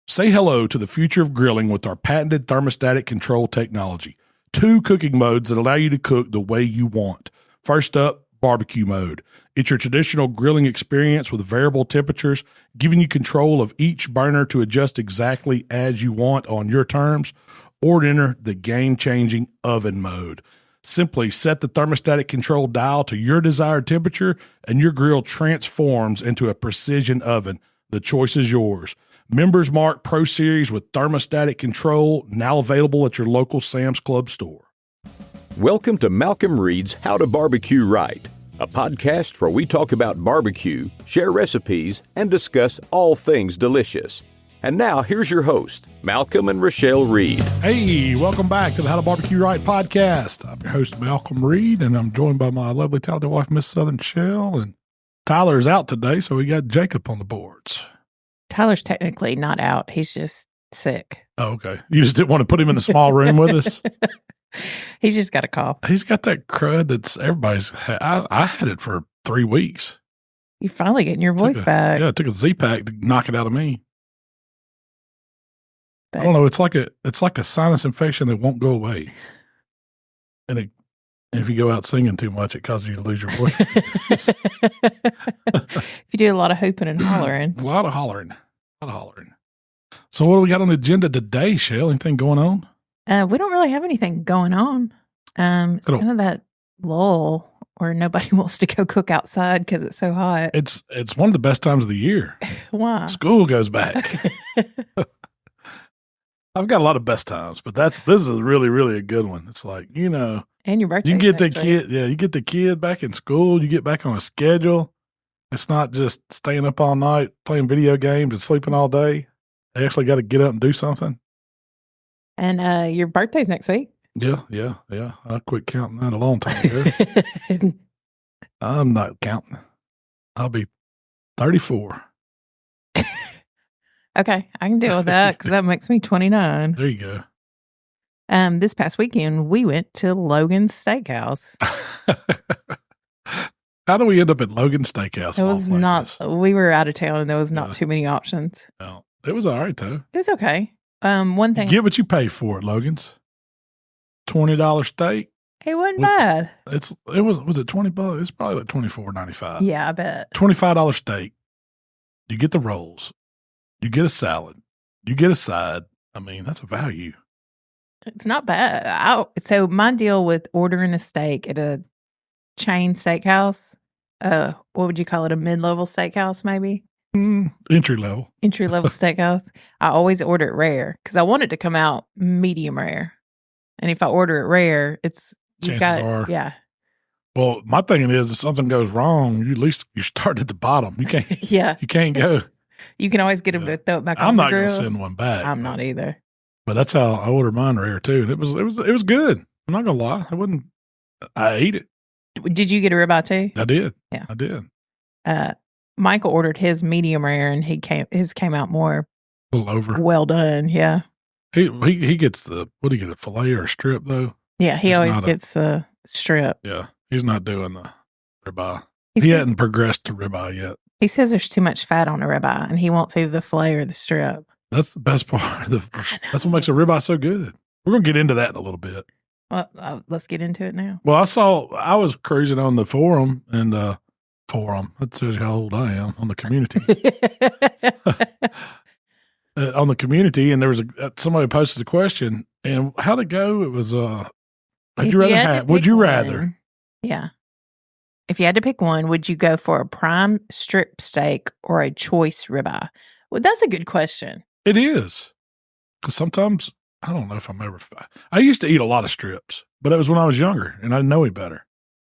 Say hello to the future of grilling with our patented thermostatic control technology. 2 cooking modes that allow you to cook the way you want. First up, barbecue mode. It's your traditional grilling experience with variable temperatures, giving you control of each burner to adjust exactly as you want on your terms, or enter the game-changing oven mode. Simply set the thermostatic control dial to your desired temperature, and your grill transforms into a precision oven. The choice is yours. Members Mark Pro Series with thermostatic control, now available at your local Sam's Club store. Welcome to Malcom Read's How to Barbecue Right, a podcast where we talk about barbecue, share recipes, and discuss all things delicious. And now, here's your host, Malcom and Rochelle Reed. Hey, welcome back to the How to Barbecue Right podcast. I'm your host, Malcom Reed, and I'm joined by my lovely, talented wife, Miss Southern Shell. And Tyler's out today, so we got Jacob on the boards. Tyler's technically not out. He's just sick. Oh, okay. You just didn't want to put him in a small room with us? He's just got a cough. He's got that crud that's everybody's had. I had it for 3 weeks. You're finally getting your voice back. Yeah, it took a Z-Pack to knock it out of me. But I don't know. It's like a sinus infection that won't go away. And if you go out singing too much, it causes you to lose your voice. if you do a lot of hooping and hollering. A lot of hollering. So what do we got on the agenda today, Shell? Anything going on? We don't really have anything going on. It's kind of that lull where nobody wants to go cook outside because it's so hot. It's one of the best times of the year. Why? School goes back. I've got a lot of best times, but this is really, really a good one. It's like, and your birthday. You get the kid, you get the kid back in school, you get back on a schedule. It's not just staying up all night, playing video games and sleeping all day. They actually got to get up and do something. And your birthday's next week. Yeah. I quit counting that a long time ago. I'm not counting. I'll be 34. Okay, I can deal with that because that makes me 29. There you go. This past weekend, we went to Logan's Steakhouse. How do we end up at Logan's Steakhouse? It was not, we were out of town and there was not too many options. No, it was all right, though. It was okay. One thing. You get what you pay for at Logan's. $20 steak. It wasn't bad. Was it $20? It's probably like $24.95. Yeah, I bet. $25 steak. You get the rolls. You get a salad. You get a side. I mean, that's a value. It's not bad. So my deal with ordering a steak at a chain steakhouse, what would you call it? A mid-level steakhouse, maybe? Entry level steakhouse. I always order it rare because I want it to come out medium rare. And if I order it rare, yeah. Well, my thing is, if something goes wrong, you start at the bottom. You can't. Yeah. You can't go. You can always get them to throw it back on the grill. I'm not going to send one back. I'm not either. But that's how I order mine rare too. And it was good. I'm not going to lie. I ate it. Did you get a ribeye too? I did. Yeah. I did. Michael ordered his medium rare and his came out more a little over. Well done. Yeah. He gets what do you get, a fillet or a strip though? Yeah. He always gets the strip. Yeah. He's not doing the ribeye. He hadn't progressed to ribeye yet. He says there's too much fat on the ribeye and he wants either the fillet or the strip. That's the best part. That's what makes a ribeye so good. We're going to get into that in a little bit. Well, let's get into it now. Well, I was cruising on the forum and that tells you how old I am, on the community. On the community, and there was somebody posted a question, and how'd it go? It was, would you rather? Yeah. If you had to pick one, would you go for a prime strip steak or a choice ribeye? Well, that's a good question. It is. Because sometimes, I don't know if I used to eat a lot of strips, but it was when I was younger, and I didn't know any better.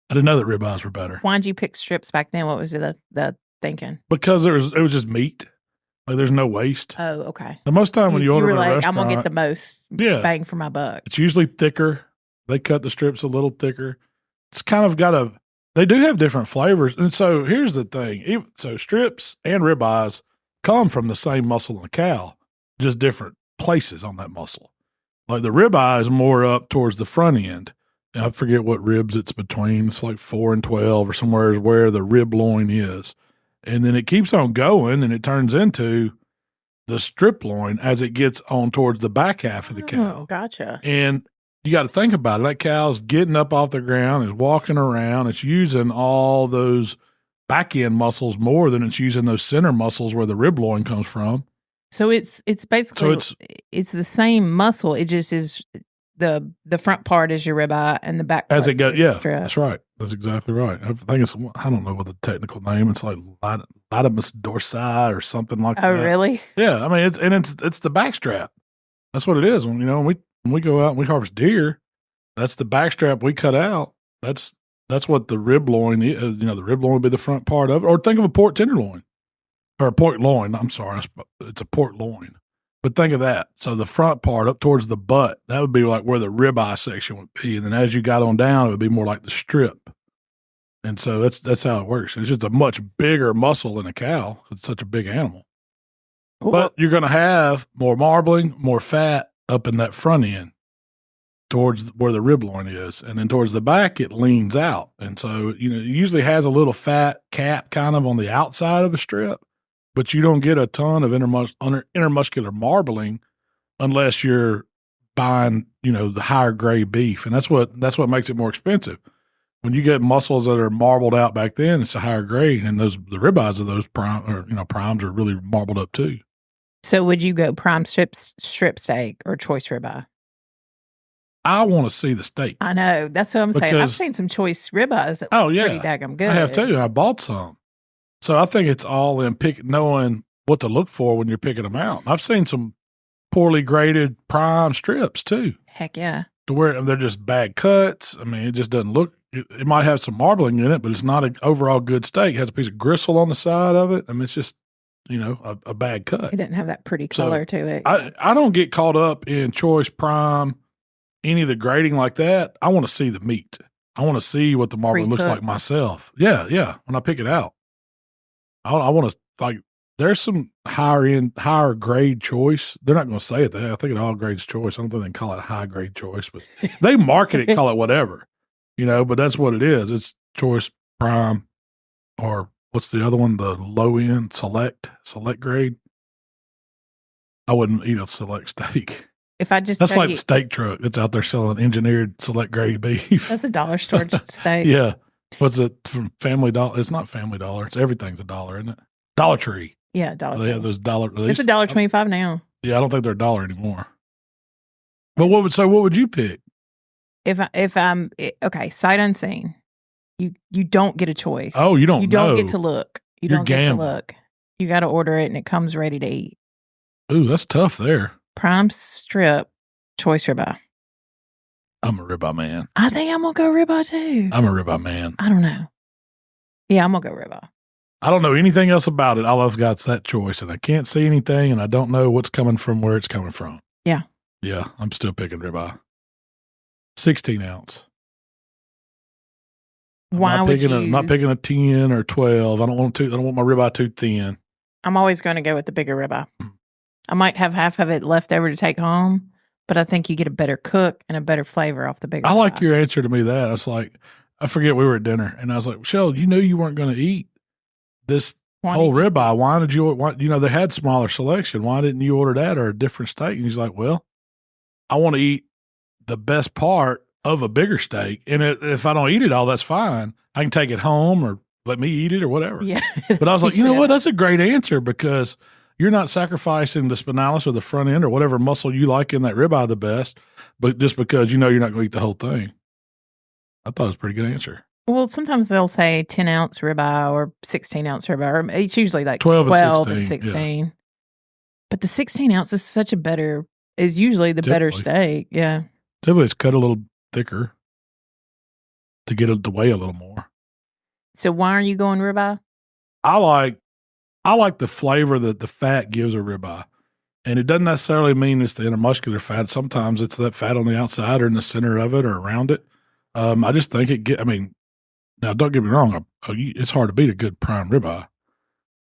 I didn't know that ribeyes were better. Why'd you pick strips back then? What was the thinking? Because it was just meat. Like there's no waste. Oh, okay. The most time when you order at a restaurant, I'm going to get the most bang for my buck. It's usually thicker. They cut the strips a little thicker. It's kind of they do have different flavors. And so here's the thing. So strips and ribeyes come from the same muscle in the cow, just different places on that muscle. Like the ribeye is more up towards the front end. I forget what ribs it's between. It's like 4 and 12 or somewhere is where the rib loin is. And then it keeps on going and it turns into the strip loin as it gets on towards the back half of the cow. Oh, gotcha. And you got to think about it. That cow's getting up off the ground, is walking around. It's using all those back end muscles more than it's using those center muscles where the rib loin comes from. So it's basically it's the same muscle. It just is the front part is your ribeye and the back part as it goes. Yeah, strip. that's right. That's exactly right. I think it's, I don't know what the technical name. It's like latimus dorsi or something like that. Oh, really? Yeah. I mean, it's the back strap. That's what it is. When we go out and we harvest deer, that's the back strap we cut out. That's what the rib loin is. The rib loin would be the front part of it. Or think of a pork tenderloin. Or a pork loin. I'm sorry. It's a pork loin. But think of that. So the front part up towards the butt, that would be like where the ribeye section would be. And then as you got on down, it would be more like the strip. And so that's how it works. It's just a much bigger muscle than a cow. It's such a big animal. But you're going to have more marbling, more fat up in that front end towards where the rib loin is. And then towards the back, it leans out. And so, it usually has a little fat cap kind of on the outside of the strip, but you don't get a ton of intermuscular marbling unless you're buying, the higher grade beef. And that's what makes it more expensive. When you get muscles that are marbled out back then, it's a higher grade. And the ribeyes of those primes are really marbled up too. So would you go prime strip steak or choice ribeye? I want to see the steak. I know. That's what I'm saying. I've seen some choice ribeyes that look pretty daggum good. I have too. I bought some. So I think it's all in knowing what to look for when you're picking them out. I've seen some poorly graded prime strips too. Heck yeah. To where they're just bad cuts. I mean, it just doesn't look, it might have some marbling in it, but it's not an overall good steak. It has a piece of gristle on the side of it. I mean, it's just, a bad cut. It doesn't have that pretty color to it. I don't get caught up in choice prime, any of the grading like that. I want to see the meat. I want to see what the marbling looks like myself. Yeah. When I pick it out, I want to there's some higher grade choice. They're not going to say it. I think it all grades choice. I don't think they can call it high grade choice, but they market it, call it whatever, but that's what it is. It's choice prime, or what's the other one? The low end select grade. I wouldn't eat a select steak. If I just that's like the steak truck that's out there selling engineered select grade beef. That's a dollar store steak. Yeah. What's it from Family Dollar? It's not Family Dollar. It's everything's $1, isn't it? Dollar Tree. Yeah, Dollar Tree. They have those dollar. It's $1.25 now. Yeah, I don't think they're $1 anymore. But what would you pick? If I'm okay, sight unseen, you don't get a choice. Oh, you don't. You don't get to look. You You're don't get to look. You got to order it and it comes ready to eat. Ooh, that's tough there. Prime strip, choice ribeye. I'm a ribeye man. I think I'm gonna go ribeye too. I'm a ribeye man. I don't know. Yeah, I'm gonna go ribeye. I don't know anything else about it. All I've got's that choice, and I can't see anything, and I don't know what's coming from where it's coming from. Yeah. Yeah, I'm still picking ribeye. 16 ounce. I'm not picking a 10 or 12. I don't want my ribeye too thin. I'm always going to go with the bigger ribeye. I might have half of it left over to take home, but I think you get a better cook and a better flavor off the bigger ribeye. I like your answer to me that. I was like, I forget we were at dinner, and I was like, Michelle, you knew you weren't going to eat this whole ribeye. Why did you, they had smaller selection. Why didn't you order that or a different steak? And he's like, well, I want to eat the best part of a bigger steak. And if I don't eat it all, that's fine. I can take it home or let me eat it or whatever. Yeah. But I was like, you know what? That's a great answer, because you're not sacrificing the spinalis or the front end or whatever muscle you like in that ribeye the best, but just because you're not going to eat the whole thing. I thought it was a pretty good answer. Well, sometimes they'll say 10 ounce ribeye or 16 ounce ribeye. Or it's usually like 12 and 16. Yeah. But the 16 ounce is usually the better steak. Yeah. Typically it's cut a little thicker to get it to weigh a little more. So why are you going ribeye? I like the flavor that the fat gives a ribeye. And it doesn't necessarily mean it's the intermuscular fat. Sometimes it's that fat on the outside or in the center of it or around it. I just think now don't get me wrong. It's hard to beat a good prime ribeye.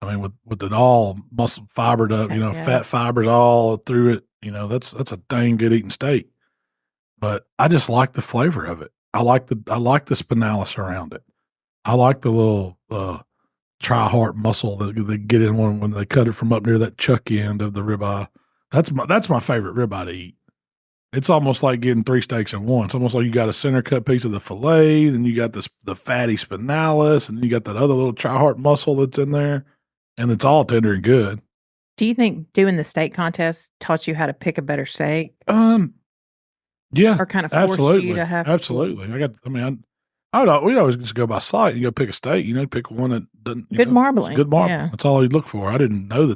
I mean, with it all muscle fibered up, fat fibers all through it, that's a dang good eating steak. But I just like the flavor of it. I like the spinalis around it. I like the little tri-heart muscle that they get in one when they cut it from up near that chuck end of the ribeye. That's my favorite ribeye to eat. It's almost like getting 3 steaks in one. It's almost like you got a center cut piece of the filet, then you got the fatty spinalis, and you got that other little tri-heart muscle that's in there, and it's all tender and good. Do you think doing the steak contest taught you how to pick a better steak? Yeah, or kind of forced you to have absolutely. We always just go by sight. You go pick a steak, pick one that doesn't good marbling. Good marbling. Yeah. That's all you'd look for. I didn't know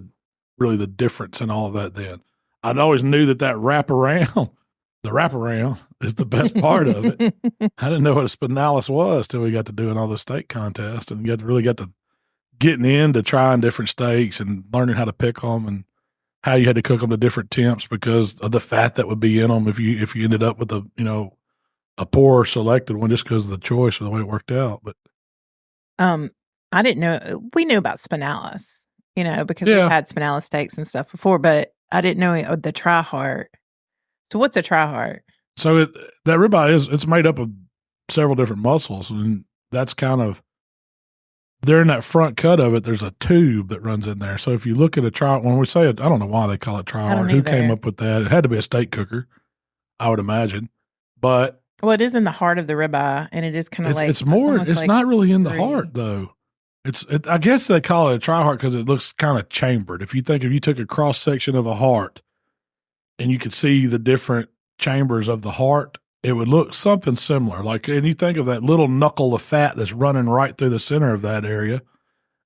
really the difference in all of that then. I'd always knew that wraparound, the wraparound is the best part of it. I didn't know what a spinalis was till we got to doing all the steak contests and really got to getting into trying different steaks and learning how to pick them and how you had to cook them to different temps because of the fat that would be in them if you ended up with a poor selected one just because of the choice or the way it worked out. But I didn't know we knew about spinalis, because we've had spinalis steaks and stuff before, but I didn't know the tri-heart. So what's a tri-heart? So that ribeye it's made up of several different muscles, and that's kind of there in that front cut of it. There's a tube that runs in there. So if you look at when we say it, I don't know why they call it tri-heart. Who came up with that? It had to be a steak cooker, I would imagine. But it is in the heart of the ribeye, and it is kind of like it's more. It's like not really in the heart though. I guess they call it a tri-heart because it looks kind of chambered. If you took a cross section of a heart, and you could see the different chambers of the heart, it would look something similar. And you think of that little knuckle of fat that's running right through the center of that area,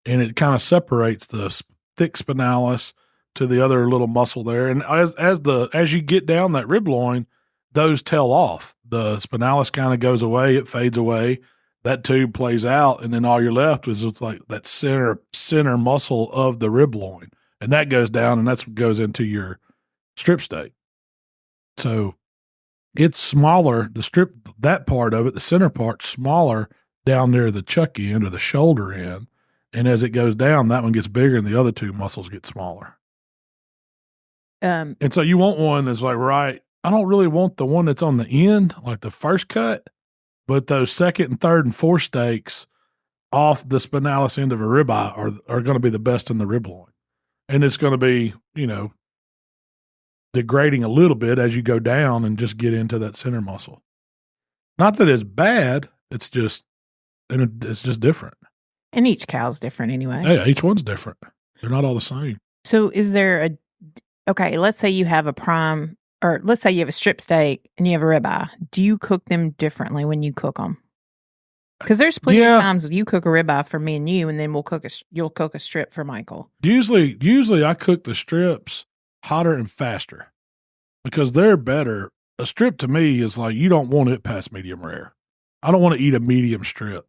and it kind of separates the thick spinalis to the other little muscle there. And as you get down that rib loin, those tail off. The spinalis kind of goes away, it fades away. That tube plays out, and then all you're left is like that center muscle of the rib loin, and that goes down, and that's what goes into your strip steak. So it's smaller. That part of it, the center part, smaller down near the chuck end or the shoulder end, and as it goes down, that one gets bigger, and the other two muscles get smaller. And so you want one that's like right. I don't really want the one that's on the end, like the first cut, but those second and third and fourth steaks off the spinalis end of a ribeye are going to be the best in the rib loin. And it's going to be, degrading a little bit as you go down and just get into that center muscle. Not that it's bad, it's just different. And each cow's different anyway. Yeah, each one's different. They're not all the same. So is there let's say you have let's say you have a strip steak and you have a ribeye. Do you cook them differently when you cook them? Because there's plenty of times you cook a ribeye for me and you, and then you'll cook a strip for Michael. Usually I cook the strips hotter and faster because they're better. A strip to me is like you don't want it past medium rare. I don't want to eat a medium strip.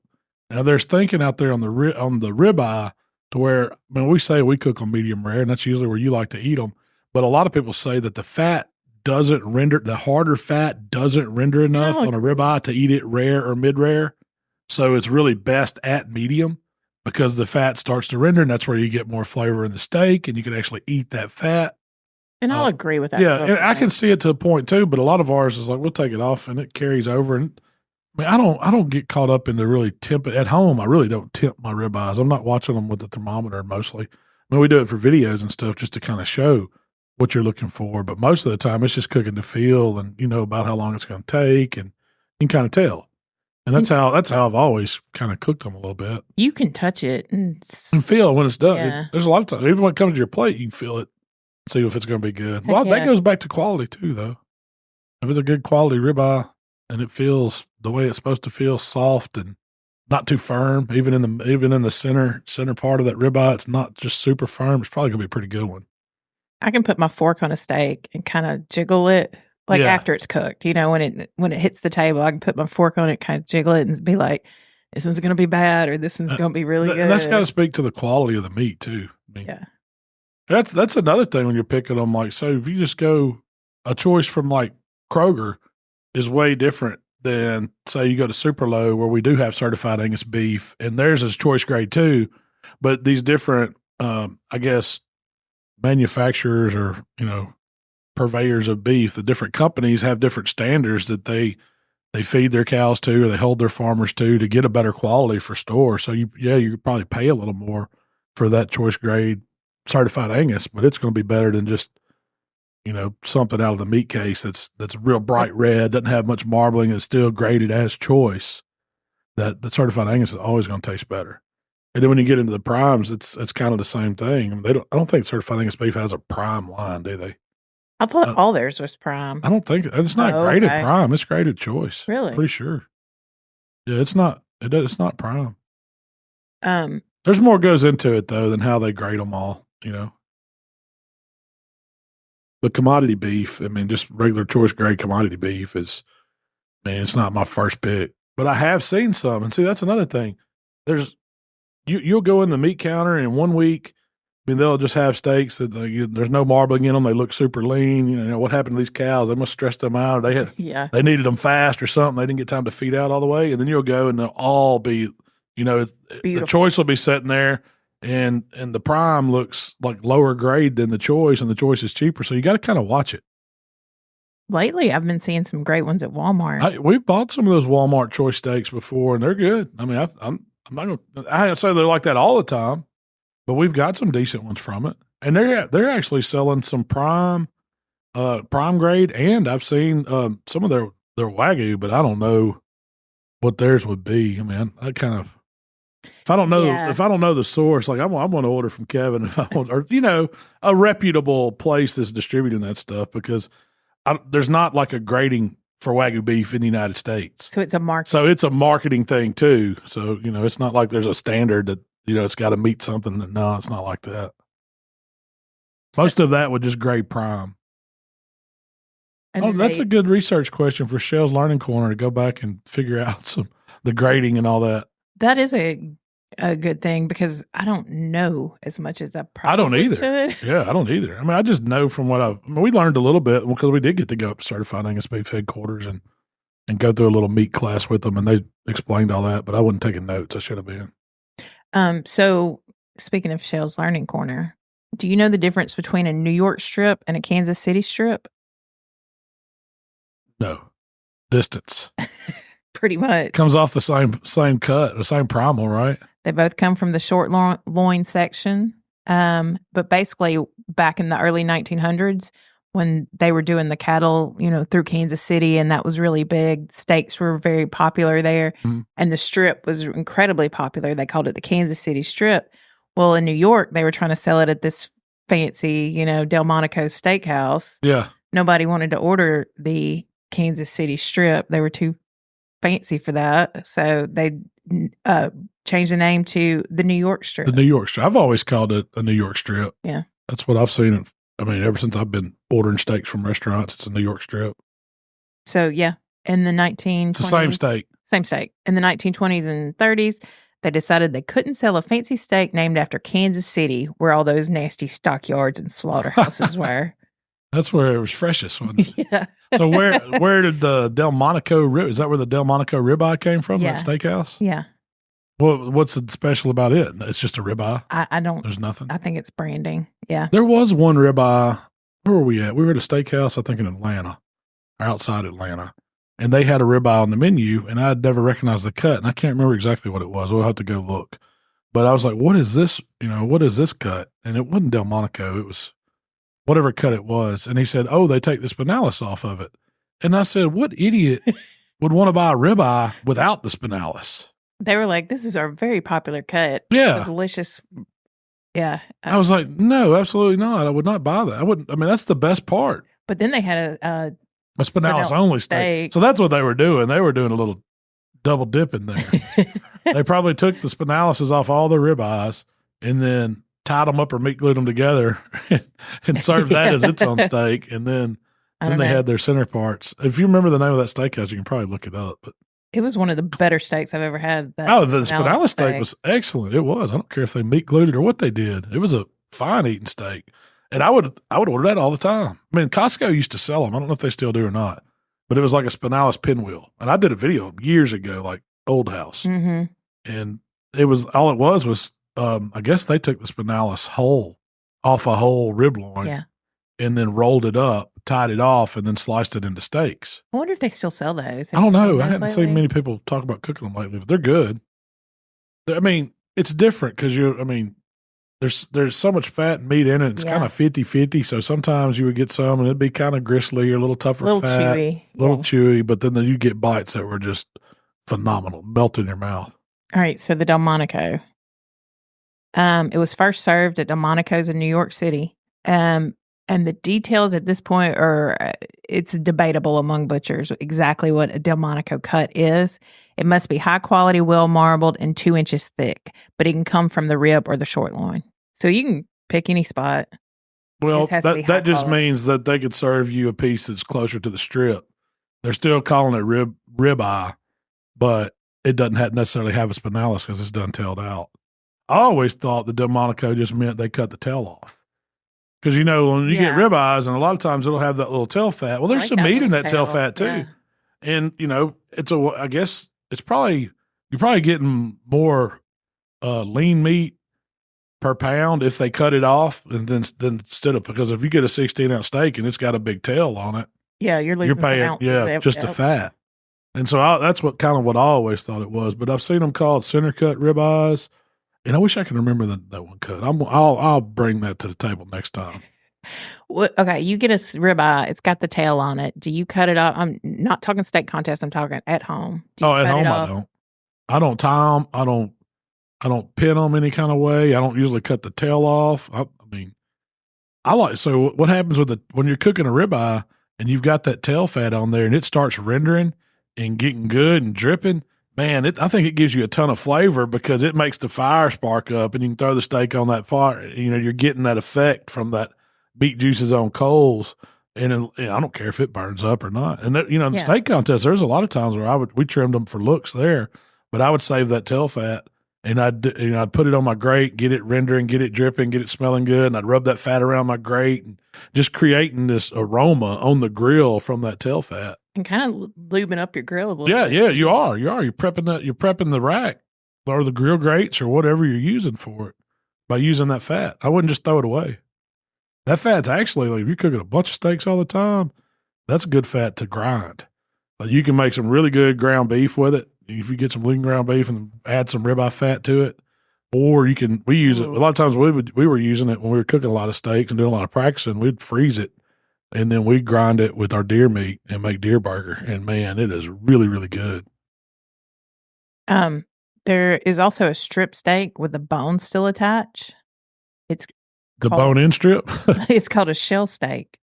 Now there's thinking out there on the ribeye to where we say we cook on medium rare, and that's usually where you like to eat them. But a lot of people say that the harder fat doesn't render enough on a ribeye to eat it rare or mid-rare. So it's really best at medium because the fat starts to render, and that's where you get more flavor in the steak, and you can actually eat that fat. And I'll agree with that. Yeah, and I can see it to a point too, but a lot of ours is like we'll take it off and it carries over. And I don't get caught up in the really temp at home. I really don't temp my ribeyes. I'm not watching them with the thermometer mostly. We do it for videos and stuff just to kind of show what you're looking for, but most of the time it's just cooking the feel and about how long it's going to take, and you can kind of tell. And that's how I've always kind of cooked them a little bit. You can touch it and feel it when it's done. Yeah. There's a lot of times, even when it comes to your plate, you can feel it, see if it's going to be good. Well, that goes back to quality too, though. If it's a good quality ribeye and it feels the way it's supposed to feel, soft and not too firm, even in the center part of that ribeye, it's not just super firm. It's probably going to be a pretty good one. I can put my fork on a steak and kind of jiggle it after it's cooked. When it hits the table, I can put my fork on it, kind of jiggle it, and be like, "This one's going to be bad," or "This one's going to be really good." And that's got to speak to the quality of the meat too. Yeah, that's another thing when you're picking them. Like, so if you just go a choice from like Kroger is way different than say you go to Super Low where we do have certified Angus beef, and theirs is choice grade too. But these different, I guess, manufacturers or purveyors of beef, the different companies have different standards that they they feed their cows to, or they hold their farmers to get a better quality for store. So you could probably pay a little more for that choice grade certified Angus, but it's going to be better than just, something out of the meat case that's real bright red, doesn't have much marbling, it's still graded as choice. That the certified Angus is always going to taste better. And then when you get into the primes, it's kind of the same thing. I mean, I don't think certified Angus beef has a prime line, do they? I thought all theirs was prime. I don't think it's not graded prime. It's graded choice. Really? Pretty sure. Yeah, it's not. It's not prime. There's more goes into it though than how they grade them all. But commodity beef, I mean, just regular choice grade commodity beef it's not my first pick. But I have seen some, and see, that's another thing. You'll go in the meat counter, and 1 week, they'll just have steaks that there's no marbling in them. They look super lean. What happened to these cows? They must stress them out. They needed them fast or something. They didn't get time to feed out all the way. And then you'll go, and they'll all be, the choice will be sitting there, and the prime looks like lower grade than the choice, and the choice is cheaper. So you got to kind of watch it. Lately, I've been seeing some great ones at Walmart. We've bought some of those Walmart choice steaks before, and they're good. I mean, I'm not going to. I don't say they're like that all the time, but we've got some decent ones from it, and they're actually selling some prime grade, and I've seen some of their Wagyu, but I don't know what theirs would be. I mean, I kind of. If I don't know the source, like I'm going to order from Kevin, or a reputable place that's distributing that stuff, because there's not like a grading for Wagyu beef in the United States. So it's a marketing thing too. So, it's not like there's a standard that, it's got to meet something. No, it's not like that. Most of that would just grade prime. That's a good research question for Shell's Learning Corner to go back and figure out the grading and all that. That is a good thing, because I don't know as much as I probably I don't either. should. Yeah, I don't either. I mean, I just know from what we learned a little bit, because we did get to go up to Certified Angus Beef headquarters and go through a little meat class with them, and they explained all that, but I wasn't taking notes. I should have been. So speaking of Shell's Learning Corner, do you know the difference between a New York strip and a Kansas City strip? No. Distance. Pretty much. Comes off the same cut, the same primal, right? They both come from the short loin section. But basically, back in the early 1900s, when they were doing the cattle, through Kansas City, and that was really big, steaks were very popular there. Mm-hmm. And the strip was incredibly popular. They called it the Kansas City strip. Well, in New York, they were trying to sell it at this fancy, Delmonico steakhouse. Yeah. Nobody wanted to order the Kansas City strip. They were too fancy for that. So they changed the name to the New York strip. The New York strip. I've always called it a New York strip. Yeah. That's what I've seen. Ever since I've been ordering steaks from restaurants, it's a New York strip. So, yeah, in the 1920s. It's the same steak. Same steak. In the 1920s and 30s, they decided they couldn't sell a fancy steak named after Kansas City, where all those nasty stockyards and slaughterhouses were. That's where it was freshest, wasn't it? Yeah. So where did the Delmonico is that where the Delmonico ribeye came from? Yeah. That steakhouse? Yeah. Well, what's special about it? It's just a ribeye. I don't. There's nothing. I think it's branding. Yeah. There was one ribeye. Where were we at? We were at a steakhouse, I think in Atlanta, or outside Atlanta, and they had a ribeye on the menu, and I'd never recognized the cut, and I can't remember exactly what it was. We'll have to go look. But I was like, "What is this? What is this cut?" And it wasn't Delmonico. It was whatever cut it was. And he said, "Oh, they take the spinalis off of it." And I said, "What idiot would want to buy a ribeye without the spinalis?" They were like, "This is our very popular cut. Yeah. It's delicious." Yeah. I was like, "No, absolutely not. I would not buy that. I wouldn't. I mean, that's the best part." But then they had a spinalis only steak. So that's what they were doing. They were doing a little double dip in there. They probably took the spinalises off all the ribeyes and then tied them up or meat glued them together and served that as its own steak. And then they had their center parts. If you remember the name of that steakhouse, you can probably look it up. But it was one of the better steaks I've ever had. The spinalis steak was excellent. It was. I don't care if they meat glued it or what they did. It was a fine eating steak. And I would order that all the time. I mean, Costco used to sell them. I don't know if they still do or not. But it was like a spinalis pinwheel. And I did a video years ago, like Old House. Mm-hmm. And it was, all it was I guess they took the spinalis whole off a whole rib loin and then rolled it up tied it off, and then sliced it into steaks. I wonder if they still sell those. I don't know. I haven't seen many people talk about cooking them lately, but they're good. I mean, it's different because there's so much fat and meat in it. It's kind of 50-50. So sometimes you would get some and it'd be kind of gristly or a little tougher fat. Chewy. A little chewy, but then you get bites that were just phenomenal, melt in your mouth. All right, so the Delmonico. It was first served at Delmonico's in New York City. And the details at this point it's debatable among butchers exactly what a Delmonico cut is. It must be high quality, well marbled, and 2 inches thick, but it can come from the rib or the short loin. So you can pick any spot. Well, that just means that they could serve you a piece that's closer to the strip. They're still calling it ribeye, but it doesn't necessarily have a spinalis because it's done tailed out. I always thought the Delmonico just meant they cut the tail off. Because, when you get ribeyes, and a lot of times it'll have that little tail fat. Well, there's some meat in that tail fat too. Yeah. And, I guess it's you're probably getting more lean meat per pound if they cut it off and then instead of, because if you get a 16-ounce steak and it's got a big tail on it, you're paying just the fat. And so that's what I always thought it was. But I've seen them called center cut ribeyes, and I wish I could remember that one cut. I'll bring that to the table next time. Well, okay, you get a ribeye. It's got the tail on it. Do you cut it off? I'm not talking steak contest. I'm talking at home. At home I don't. I don't tie them. I don't pin them any kind of way. I don't usually cut the tail off. So what happens when you're cooking a ribeye and you've got that tail fat on there and it starts rendering and getting good and dripping, man, I think it gives you a ton of flavor because it makes the fire spark up and you can throw the steak on that fire. You're getting that effect from that beet juices on coals. And I don't care if it burns up or not. And in the steak contest, there's a lot of times where we trimmed them for looks there, but I would save that tail fat and I'd put it on my grate, get it rendering, get it dripping, get it smelling good. And I'd rub that fat around my grate and just creating this aroma on the grill from that tail fat. And kind of lubing up your grill a little bit. Yeah, you are. You're prepping the rack or the grill grates or whatever you're using for it by using that fat. I wouldn't just throw it away. That fat's actually, if you're cooking a bunch of steaks all the time, that's a good fat to grind. You can make some really good ground beef with it. If you get some lean ground beef and add some ribeye fat to it, or we use it. A lot of times we were using it when we were cooking a lot of steaks and doing a lot of practicing. We'd freeze it and then we grind it with our deer meat and make deer burger. And man, it is really, really good. There is also a strip steak with the bone still attached. It's the bone-in strip. It's called a shell steak.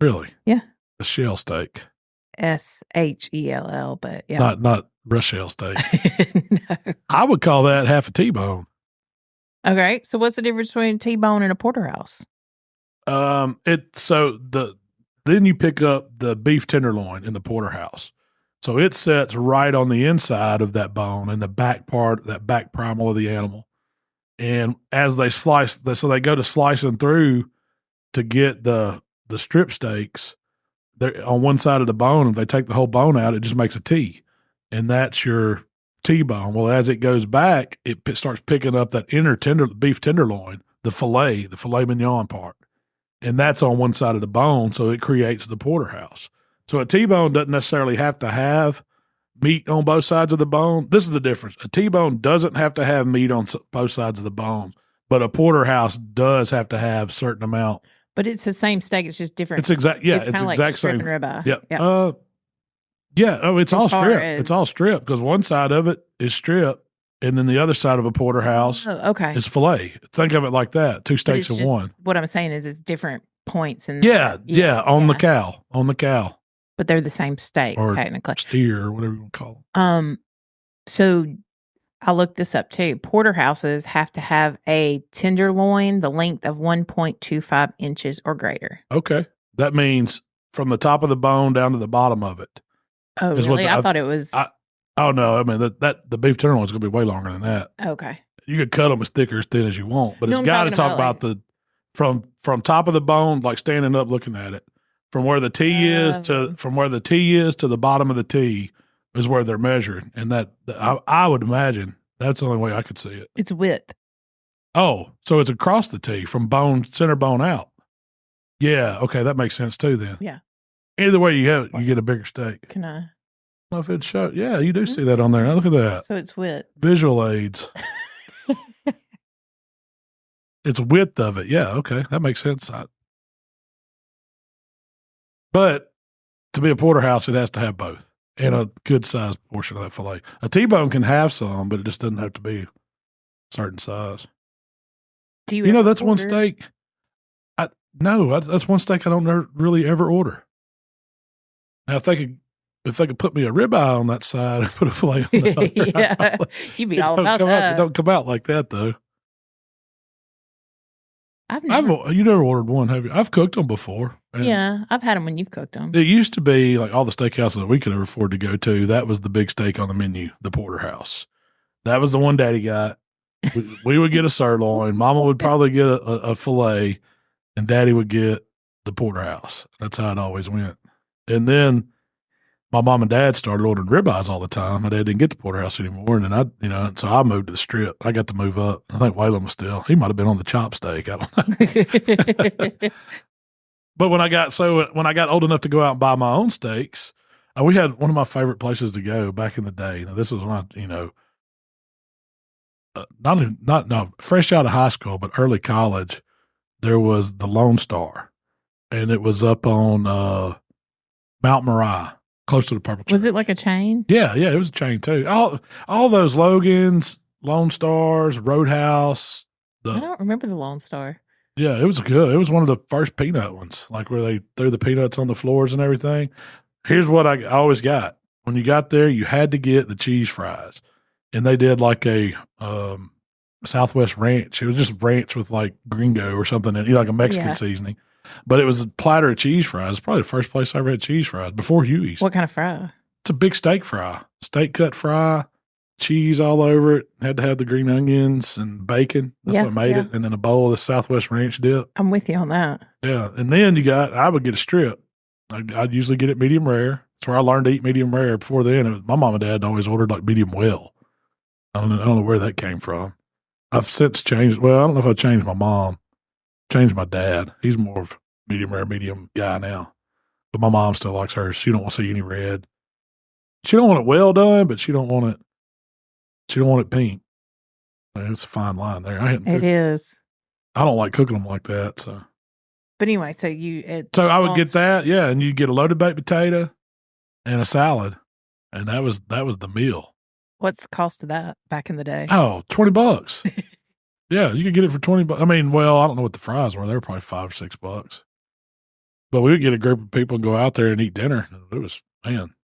Really? Yeah. A shell steak. SHELL, but yeah. Not breast shell steak. No. I would call that half a T-bone. Okay. So what's the difference between a T-bone and a porterhouse? Then you pick up the beef tenderloin in the porterhouse. So it sets right on the inside of that bone and the back part, that back primal of the animal. And as they slice, so they go to slicing through to get the strip steaks. They're on one side of the bone. If they take the whole bone out, it just makes a T, and that's your T-bone. Well, as it goes back, it starts picking up that inner beef tenderloin, the filet mignon part, and that's on one side of the bone. So it creates the porterhouse. So a T-bone doesn't necessarily have to have meat on both sides of the bone. This is the difference. A T-bone doesn't have to have meat on both sides of the bone, but a porterhouse does have to have a certain amount. But it's the same steak. It's just different. It's exact. Yeah, it's exact like same. And ribeye. Yeah. Yep. Yeah. Oh, it's all strip. It's all strip because one side of it is strip, and then the other side of a porterhouse is filet. Think of it like that. Two steaks in one. What I'm saying is it's different points. On the cow. But they're the same steak, or technically. Steer, or whatever you want to call them. So I looked this up too. Porterhouses have to have a tenderloin the length of 1.25 inches or greater. Okay. That means from the top of the bone down to the bottom of it. Oh, really? I thought it was. Oh, no. I mean, the beef tenderloin is going to be way longer than that. Okay. You could cut them as thick or as thin as you want, but it's got to talk about the from top of the bone, like standing up looking at it. From where the T is to the bottom of the T is where they're measuring, and that I would imagine that's the only way I could see it. It's width. Oh, so it's across the T from center bone out. Yeah. Okay. That makes sense too then. Yeah. Either way you get a bigger steak. Can I? I don't know if it shows. Yeah, you do see that on there. Look at that. So it's width. Visual aids. It's width of it. Yeah. Okay. That makes sense. But to be a porterhouse, it has to have both and a good sized portion of that filet. A T-bone can have some, but it just doesn't have to be a certain size. Do you that's one steak. No, that's one steak I don't really ever order. Now, if they could put me a ribeye on that side and put a filet on the other, yeah, you'd be all about that. It don't come out like that though. You never ordered one, have you? I've cooked them before. Yeah, I've had them when you've cooked them. It used to be like all the steakhouses that we could afford to go to. That was the big steak on the menu, the Porterhouse. That was the one Daddy got. We would get a sirloin. Mama would probably get a filet, and Daddy would get the Porterhouse. That's how it always went. And then my mom and dad started ordering ribeyes all the time. My dad didn't get the Porterhouse anymore. And then so I moved to the Strip. I got to move up. I think Waylon was he might have been on the chop steak. I don't know. But when I got old enough to go out and buy my own steaks, we had one of my favorite places to go back in the day. Now, this was when not fresh out of high school, but early college. There was the Lone Star, and it was up on Malcom and I, close to the Purple Church. Was it like a chain? Yeah, it was a chain too. All those Logans, Lone Stars, Roadhouse. I don't remember the Lone Star. Yeah, it was good. It was one of the first peanut ones, like where they threw the peanuts on the floors and everything. Here's what I always got. When you got there, you had to get the cheese fries. And they did like a Southwest ranch. It was just ranch with like gringo or something, like a Mexican seasoning. But it was a platter of cheese fries. It's probably the first place I ever had cheese fries before Huey's. What kind of fry? It's a big steak fry, steak cut fry, cheese all over it. Had to have the green onions and bacon. That's what made it. And then a bowl of the Southwest ranch dip. I'm with you on that. Yeah. And then I would get a strip. I'd usually get it medium rare. That's where I learned to eat medium rare. Before then, my mom and dad always ordered like medium well. I don't know where that came from. I've since changed. Well, I don't know if I changed my mom, changed my dad. He's more of medium rare, medium guy now. But my mom still likes hers. She don't want to see any red. She don't want it well done, but she don't want it pink. It's a fine line there. It is. I don't like cooking them like that. So, but anyway, so I would get that, yeah, and you get a loaded baked potato and a salad, and that was the meal. What's the cost of that back in the day? Oh, $20. Yeah, you could get it for $20. I mean, well, I don't know what the fries were. They were probably $5 or $6. But we would get a group of people and go out there and eat dinner. It was, man,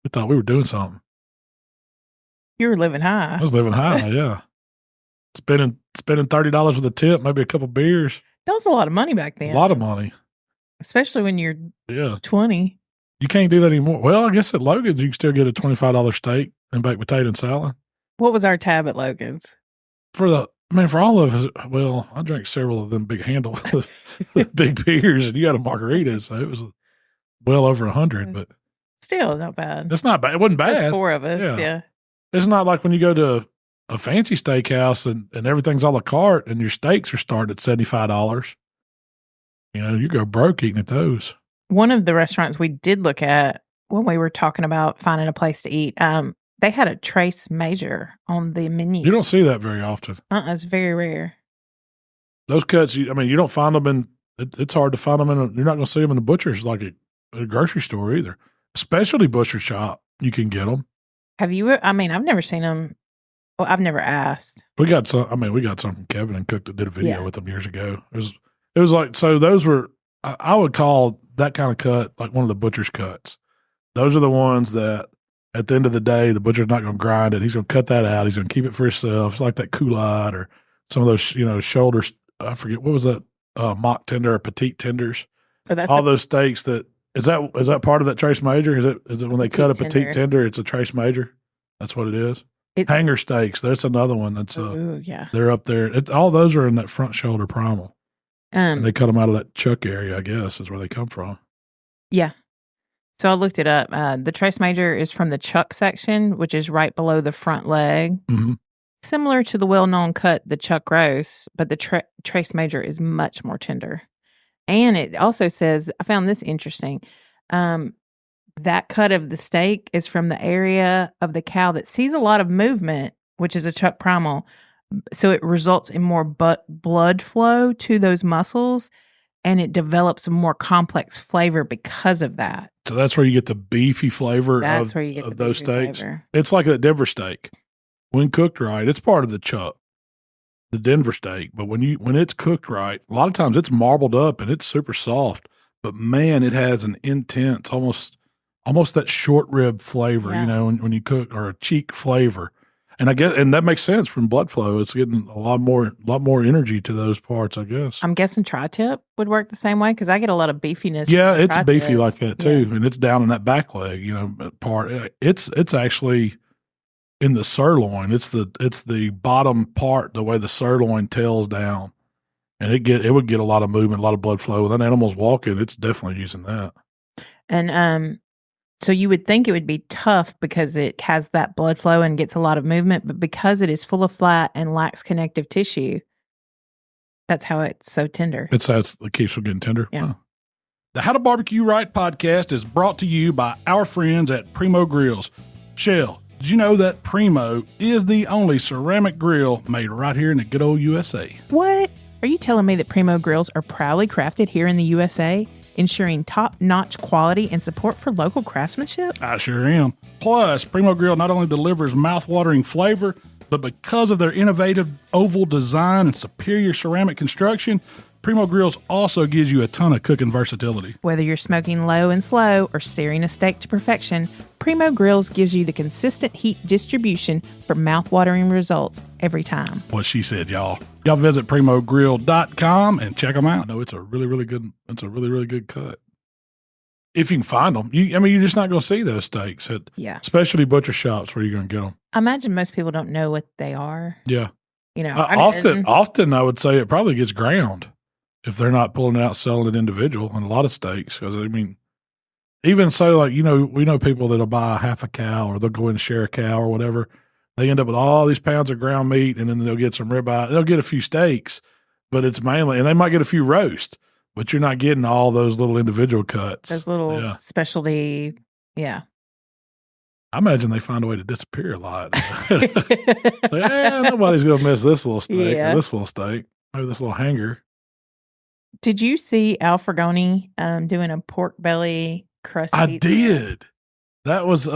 we thought we were doing something. You were living high. I was living high, yeah. Spending $30 with a tip, maybe a couple beers. That was a lot of money back then. A lot of money. Especially when you're 20. You can't do that anymore. Well, I guess at Logan's, you can still get a $25 steak and baked potato and salad. What was our tab at Logan's? For all of us, well, I drank several of them big handle with big beers, and you had a margarita, so it was well over 100. But still, not bad. It's not bad. It wasn't bad. 4 of us, yeah. It's not like when you go to a fancy steakhouse and everything's a la carte, and your steaks are starting at $75. You go broke eating at those. One of the restaurants we did look at when we were talking about finding a place to eat, they had a Trace Major on the menu. You don't see that very often. It's very rare. Those cuts, you don't find them it's hard to find them you're not going to see them in the butcher's like at a grocery store either. A specialty butcher shop, you can get them. Have you, I've never seen them. Well, I've never asked. We got some from Kevin and Cook that did a video with them years ago. It was like, so those were, I would call that kind of cut like one of the butcher's cuts. Those are the ones that at the end of the day, the butcher's not going to grind it. He's going to cut that out. He's going to keep it for himself. It's like that coulotte or some of those, shoulders. I forget, what was that? Mock tender or petite tenders. All those steaks is that part of that Trace Major? Is it when they cut a petite tender, it's a Trace Major? That's what it is. Hanger steaks. That's another one. That's they're up there. All those are in that front shoulder primal. And they cut them out of that chuck area, I guess, is where they come from. Yeah. So I looked it up. The Trace Major is from the chuck section, which is right below the front leg. Mm-hmm. Similar to the well-known cut, the chuck roast, but the Trace Major is much more tender. And it also says, I found this interesting. That cut of the steak is from the area of the cow that sees a lot of movement, which is a chuck primal. So it results in more blood flow to those muscles, and it develops a more complex flavor because of that. So that's where you get the beefy flavor That's where you get of the those beefy steaks. flavor. It's like a Denver steak. When cooked right, it's part of the chuck, the Denver steak. But when it's cooked right, a lot of times it's marbled up and it's super soft. But man, it has an intense, almost that short rib flavor, Yeah. you know, when you cook, or a cheek flavor. And and that makes sense from blood flow. It's getting a lot more energy to those parts, I guess. I'm guessing tri-tip would work the same way because I get a lot of beefiness. Yeah, from it's beefy tri-tips. like that too, Yeah. and it's down in that back leg, you know, part. It's actually in the sirloin. It's the bottom part, the way the sirloin tails down, and it would get a lot of movement, a lot of blood flow. When that animal's walking, it's definitely using that. And so you would think it would be tough because it has that blood flow and gets a lot of movement, but because it is full of fat and lacks connective tissue, that's how it's so tender. It's how it keeps from getting tender. Yeah. Huh. The How to Barbecue Right podcast is brought to you by our friends at Primo Grills. Shell, did you know that Primo is the only ceramic grill made right here in the good old USA? What? Are you telling me that Primo grills are proudly crafted here in the USA, ensuring top-notch quality and support for local craftsmanship? I sure am. Plus, Primo Grill not only delivers mouth-watering flavor, but because of their innovative oval design and superior ceramic construction, Primo Grills also gives you a ton of cooking versatility. Whether you're smoking low and slow or searing a steak to perfection, Primo Grills gives you the consistent heat distribution for mouth-watering results every time. What she said, y'all. Y'all visit primogrill.com and check them out. No, it's a really, really good cut. If you can find them. You're just not going to see those steaks at specialty butcher shops where you're going to get them. I imagine most people don't know what they are. Yeah. You know, often I would say it probably gets ground if they're not pulling it out, selling it individual in a lot of steaks. Because, I mean, even so, like, you know, we know people that'll buy half a cow or they'll go in and share a cow or whatever. They end up with all these pounds of ground meat, and then they'll get some ribeye. They'll get a few steaks, but it's mainly, and they might get a few roast, but you're not getting all those little individual cuts. Those little specialty, yeah. I imagine they find a way to disappear a lot. Nobody's going to miss this little steak or this little steak, maybe this little hanger. Did you see Al Frugoni doing a pork belly crust pizza? I did. That was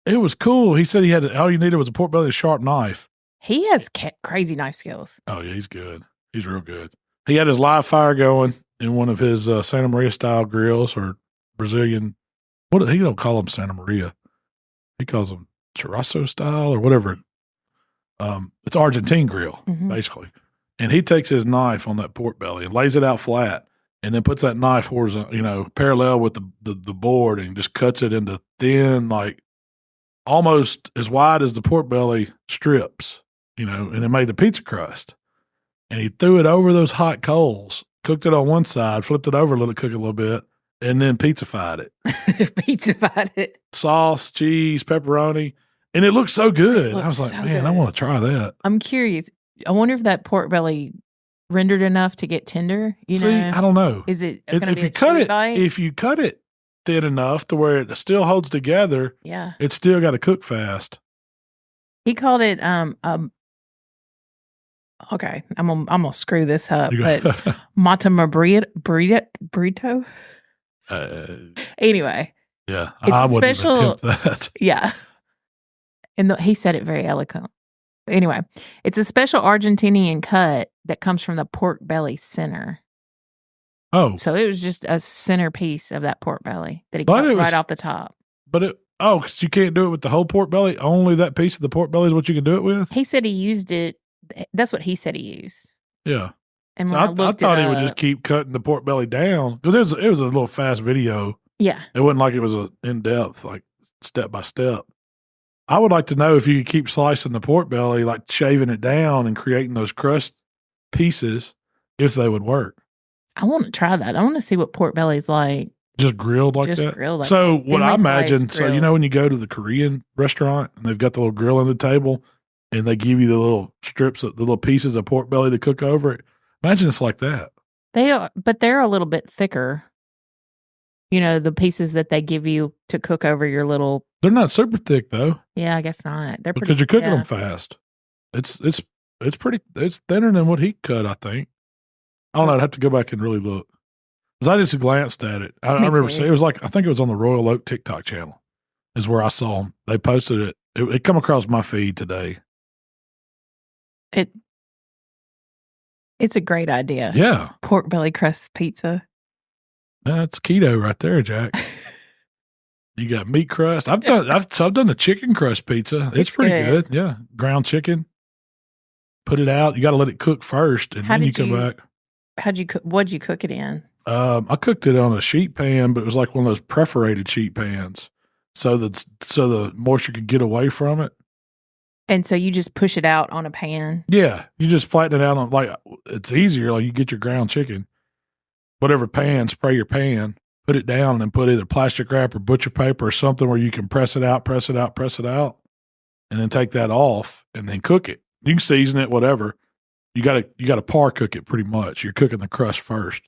it was cool. He said he had all you needed was a pork belly and a sharp knife. He has crazy knife skills. Oh yeah, he's good. He's real good. He had his live fire going in one of his Santa Maria style grills or Brazilian. He don't call them Santa Maria. He calls them churrasco style or whatever. It's Argentine grill basically. And he takes his knife on that pork belly and lays it out flat, and then puts that knife horizontal, parallel with the board, and just cuts it into thin, like almost as wide as the pork belly strips, and then made the pizza crust. And he threw it over those hot coals, cooked it on one side, flipped it over, let it cook a little bit, and then pizza-fied it. Pizza-fied it. Sauce, cheese, pepperoni. And it looked so good. I was like, man, good. I want to try that. I'm curious. I wonder if that pork belly rendered enough to get tender. I don't know. Is it going to be if you cut it thin enough to where it still holds together, it's still got to cook fast. He called it okay, I'm gonna screw this up, but Mata burrito. Anyway, I wouldn't attempt that. Yeah, and he said it very eloquent. Anyway, it's a special Argentinian cut that comes from the pork belly center. Oh, so it was just a centerpiece of that pork belly that he cut right off the top. But because you can't do it with the whole pork belly. Only that piece of the pork belly is what you can do it with. He said he used it. That's what he said he used. Yeah. And so I thought he would just keep cutting the pork belly down because it was a little fast video. Yeah. It wasn't like it was in depth, like step by step. I would like to know if you could keep slicing the pork belly, like shaving it down and creating those crust pieces, if they would work. I want to try that. I want to see what pork belly's like. Just grilled like that? Grilled like so that. What I imagine, so when you go to the Korean restaurant and they've got the little grill on the table and they give you the little strips, the little pieces of pork belly to cook over it, imagine it's like that. They are, but they're a little bit thicker. You know, the pieces that they give you to cook over your little. They're not super thick though. Yeah, I guess not. They're because you're cooking them fast. It's thinner than what he cut, I think. I don't know. I'd have to go back and really look. Because I just glanced at it. I remember seeing it was like, I think it was on the Royal Oak TikTok channel is where I saw them. They posted it. It come across my feed today. It's a great idea. Yeah. Pork belly crust pizza. That's keto right there, Jack. You got meat crust. I've done the chicken crust pizza. It's pretty good. Yeah. Ground chicken. Put it out. You got to let it cook first, and then you come back. How'd you cook? What'd you cook it in? I cooked it on a sheet pan, but it was like one of those perforated sheet pans, so the moisture could get away from it. And so you just push it out on a pan. Yeah, you just flatten it out on, like, it's easier. Like, you get your ground chicken, whatever pan, spray your pan, put it down, and then put either plastic wrap or butcher paper or something where you can press it out, and then take that off and then cook it. You can season it, whatever. You got to par cook it pretty much. You're cooking the crust first,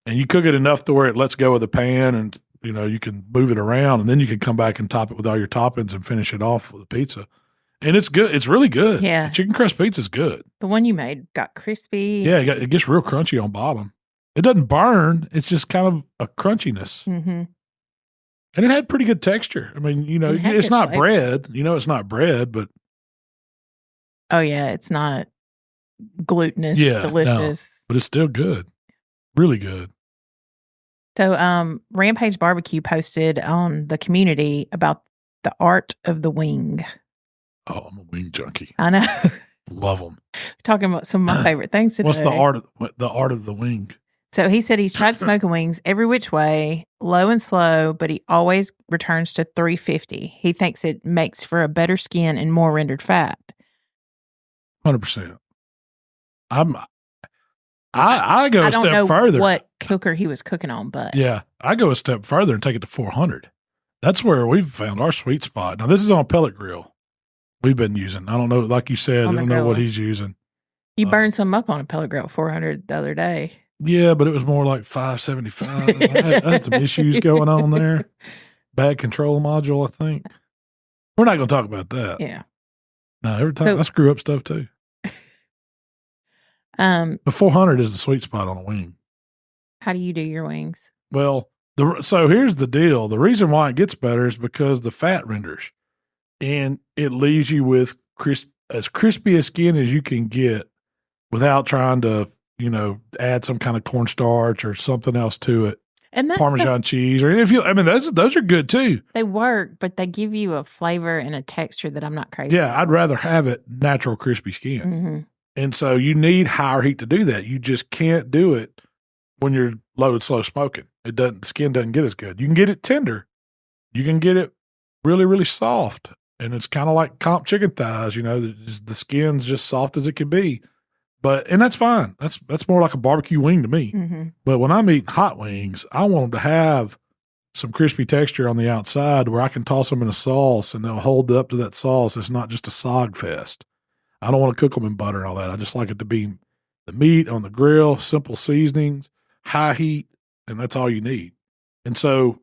and you cook it enough to where it lets go of the pan, and you can move it around, and then you can come back and top it with all your toppings and finish it off with a pizza. And it's good. It's really good. Yeah, chicken crust pizza is good. The one you made got crispy. Yeah, it gets real crunchy on bottom. It doesn't burn. It's just kind of a crunchiness. Mm-hmm. And it had pretty good texture. I mean, it's not bread. It's not bread, but. Oh, yeah. It's not glutinous. Yeah. Delicious. No, but it's still good. Really good. So, Rampage Barbecue posted on the community about the art of the wing. Oh, I'm a wing junkie. I know. Love them. Talking about some of my favorite things today. What's the art of the wing? So he said he's tried smoking wings every which way, low and slow, but he always returns to 350. He thinks it makes for a better skin and more rendered fat. 100%. I go a step further. What cooker he was cooking on, but yeah, I go a step further and take it to 400. That's where we've found our sweet spot. Now this is on a pellet grill. We've been using. I don't know, like you said, I don't know what he's using. You burned some up on a pellet grill at 400 the other day. Yeah, but it was more like 575. I had some issues going on there. Bad control module, I think. We're not going to talk about that. Yeah. No, every time I screw up stuff too. The 400 is the sweet spot on a wing. How do you do your wings? Well, so here's the deal. The reason why it gets better is because the fat renders. And it leaves you with as crispy a skin as you can get without trying to, add some kind of cornstarch or something else to it. And that's Parmesan cheese, or those are good too. They work, but they give you a flavor and a texture that I'm not crazy. Yeah, I'd rather have it natural crispy skin. Mm-hmm. And so you need higher heat to do that. You just can't do it when you're low and slow smoking. The skin doesn't get as good. You can get it tender. You can get it really, really soft. And it's kind of like comp chicken thighs, the skin's just soft as it can be. And that's fine. That's more like a barbecue wing to me. Mm-hmm. But when I'm eating hot wings, I want them to have some crispy texture on the outside where I can toss them in a sauce and they'll hold up to that sauce. It's not just a sog fest. I don't want to cook them in butter and all that. I just like it to be the meat on the grill, simple seasonings, high heat, and that's all you need. And so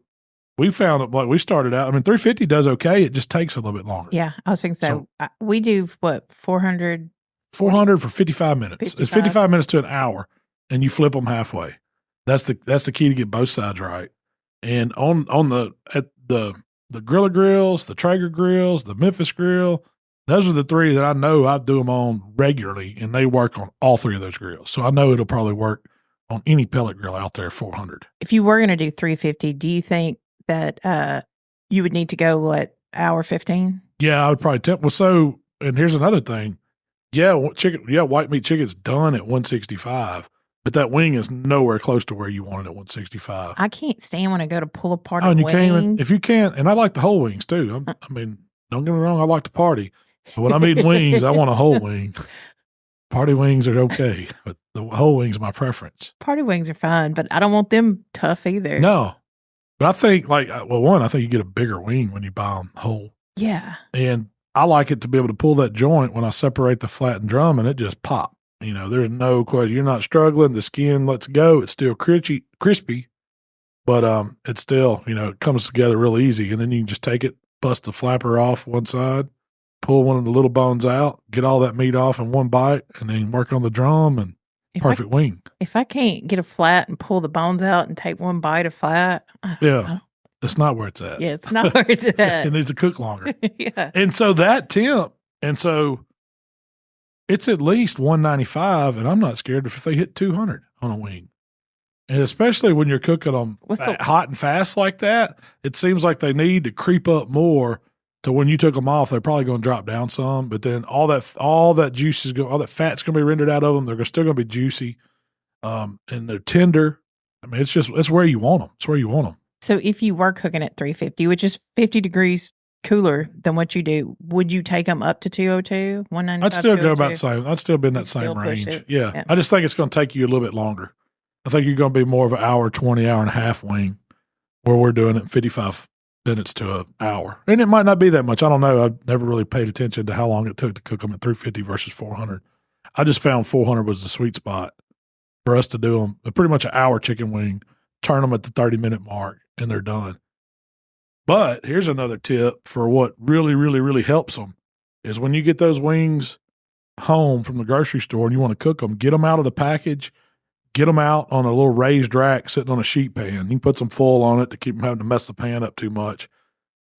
we found that, like, we started out, 350 does okay. It just takes a little bit longer. Yeah, I was thinking so. We do, 400? 400 for 55 minutes. It's 55 minutes to an hour, and you flip them halfway. That's the key to get both sides right. And at the Grilla Grills, the Traeger Grills, the Memphis Grill, those are the three that I know I do them on regularly, and they work on all three of those grills. So I know it'll probably work on any pellet grill out there, 400. If you were going to do 350, do you think that you would need to go, hour 15? Yeah, I would probably and here's another thing. Yeah, white meat chicken's done at 165, but that wing is nowhere close to where you want it at 165. I can't stand when I go to pull apart a wing. If you can't, and I like the whole wings too. Don't get me wrong, I like to party. But when I'm eating wings, I want a whole wing. Party wings are okay, but the whole wing's my preference. Party wings are fine, but I don't want them tough either. No. But I think, I think you get a bigger wing when you buy them whole. Yeah. And I like it to be able to pull that joint when I separate the flat and drum, and it just pop. There's no question. You're not struggling. The skin lets go. It's still crispy, but it's still, it comes together real easy. And then you can just take it, bust the flapper off one side, pull one of the little bones out, get all that meat off in one bite, and then work on the drum and perfect wing. If I can't get a flat and pull the bones out and take one bite of flat, it's not where it's at. Yeah, it's not where it's at. It needs to cook longer. Yeah. And so that temp, it's at least $195, and I'm not scared if they hit 200 on a wing. And especially when you're cooking them hot and fast like that, it seems like they need to creep up more to when you took them off. They're probably going to drop down some, but then all that juice is all that fat's going to be rendered out of them. They're still going to be juicy, and they're tender. I mean, it's where you want them. It's where you want them. So if you were cooking at 350, which is 50 degrees cooler than what you do, would you take them up to 202, 195? I'd still go about the same. I'd still be in that same range. Yeah. I just think it's going to take you a little bit longer. I think you're going to be more of an hour, 20, hour and a half wing, where we're doing it in 55 minutes to an hour. And it might not be that much. I don't know. I've never really paid attention to how long it took to cook them at 350 versus 400. I just found 400 was the sweet spot for us to do them. Pretty much an hour chicken wing, turn them at the 30-minute mark, and they're done. But here's another tip for what really, really, really helps them is when you get those wings home from the grocery store and you want to cook them, get them out of the package, get them out on a little raised rack sitting on a sheet pan. You can put some foil on it to keep them having to mess the pan up too much.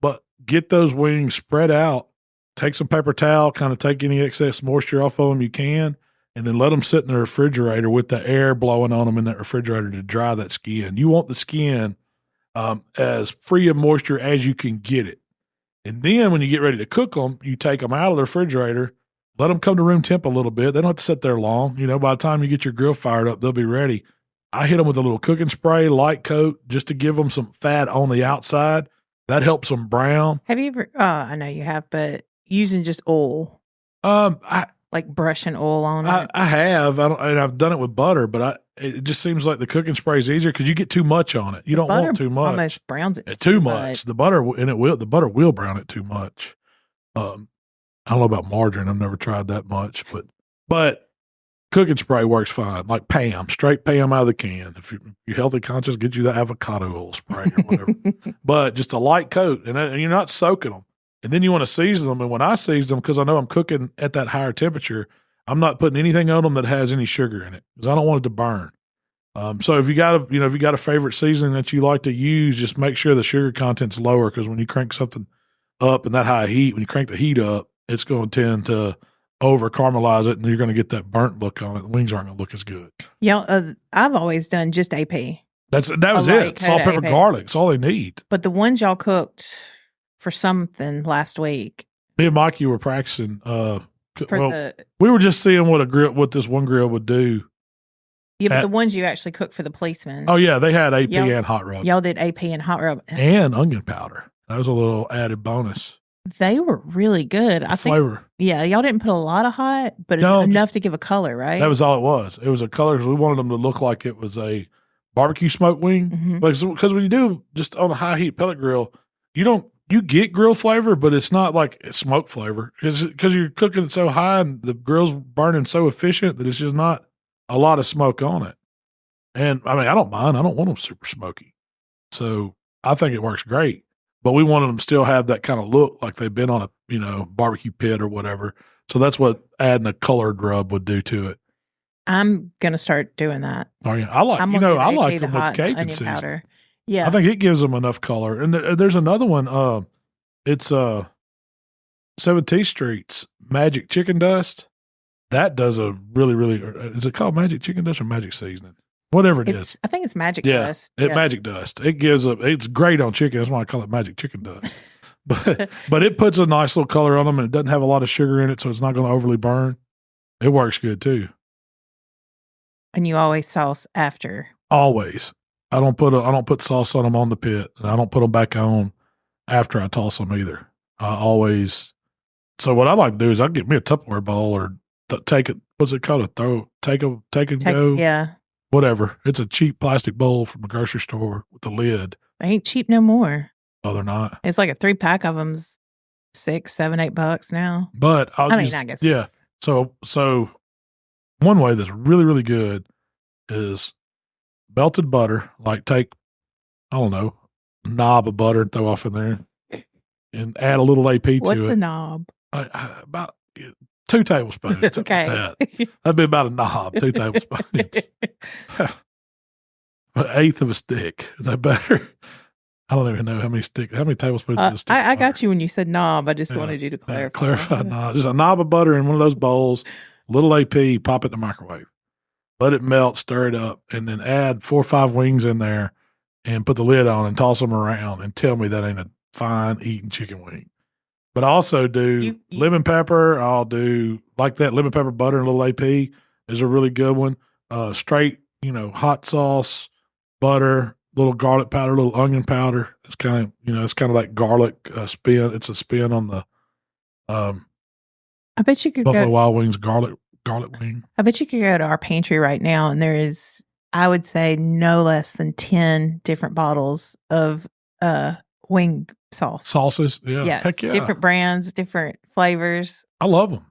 But get those wings spread out, take some paper towel, kind of take any excess moisture off of them you can, and then let them sit in the refrigerator with the air blowing on them in that refrigerator to dry that skin. You want the skin as free of moisture as you can get it. And then when you get ready to cook them, you take them out of the refrigerator, let them come to room temp a little bit. They don't have to sit there long. By the time you get your grill fired up, they'll be ready. I hit them with a little cooking spray, light coat, just to give them some fat on the outside. That helps them brown. Have you ever, I know you have, but using just oil? Like brushing oil on it? I have. I've done it with butter, but it just seems like the cooking spray is easier because you get too much on it. You don't want too much. Almost browns it too much. The butter will brown it too much. I don't know about margarine. I've never tried that much, but cooking spray works fine. Like Pam, straight Pam out of the can. If you're healthy conscious, get you the avocado oil spray or whatever. But just a light coat, and you're not soaking them. And then you want to season them. And when I season them, because I know I'm cooking at that higher temperature, I'm not putting anything on them that has any sugar in it because I don't want it to burn. So if you got a favorite seasoning that you like to use, just make sure the sugar content's lower because when you crank something up in that high heat, when you crank the heat up, it's going to tend to over caramelize it, and you're going to get that burnt look on it. The wings aren't going to look as good. Yeah, I've always done just AP. That was it. Salt, pepper, garlic. It's all they need. But the ones y'all cooked for something last week, me and Mikey were practicing. We were just seeing what this one grill would do. Yeah, but the ones you actually cooked for the policemen. Oh yeah, they had AP and hot rub. Y'all did AP and hot rub and onion powder. That was a little added bonus. They were really good. I think flavor. Yeah, y'all didn't put a lot of hot, but enough to give a color, right? That was all it was. It was a color because we wanted them to look like it was a barbecue smoke wing. Mm-hmm. Because when you do just on a high heat pellet grill, you get grill flavor, but it's not like smoke flavor because you're cooking it so high and the grill's burning so efficient that it's just not a lot of smoke on it. And I mean, I don't mind. I don't want them super smoky. So I think it works great. But we wanted them to still have that kind of look like they've been on a barbecue pit or whatever. So that's what adding a colored rub would do to it. I'm gonna start doing that. Oh yeah, I like them with Cajun seasoning. Powder. Yeah, I think it gives them enough color. And there's another one. It's 17th Street's Magic Chicken Dust. That does a really, really. Is it called Magic Chicken Dust or Magic Seasoning? Whatever it is. I think it's Magic Dust. Magic Dust. It's great on chicken. That's why I call it Magic Chicken Dust. But it puts a nice little color on them, and it doesn't have a lot of sugar in it, so it's not going to overly burn. It works good too. And you always sauce after. Always. I don't put sauce on them on the pit, and I don't put them back on after I toss them either. I always. So what I like to do is I get me a Tupperware bowl or take it. What's it called? Take and go. Yeah. Whatever. It's a cheap plastic bowl from the grocery store with a lid. They ain't cheap no more. Oh, they're not. It's like a 3-pack of them's $6, $7, $8 now. But I guess yeah. So one way that's really, really good is melted butter. Like take, I don't know, a knob of butter and throw off in there and add a little AP to it. What's a knob? About 2 tablespoons. Okay. Like that'd be about a knob, 2 tablespoons. An eighth of a stick. Is that better? I don't even know how many tablespoons is a stick. I got you when you said knob. I just wanted you to clarify. Clarify knob. Just a knob of butter in one of those bowls, little AP, pop it in the microwave. Let it melt, stir it up, and then add 4 or 5 wings in there and put the lid on and toss them around and tell me that ain't a fine eating chicken wing. But I also do lemon pepper. I'll do like that lemon pepper butter and a little AP is a really good one. Straight, hot sauce, butter, little garlic powder, little onion powder. It's kind of, like garlic spin. It's a spin on the I bet you could Buffalo Wild Wings garlic wing. I bet you could go to our pantry right now and there is, I would say, no less than 10 different bottles of wing sauce. Sauces, yeah. Yes. Heck yeah. Different brands, different flavors. I love them.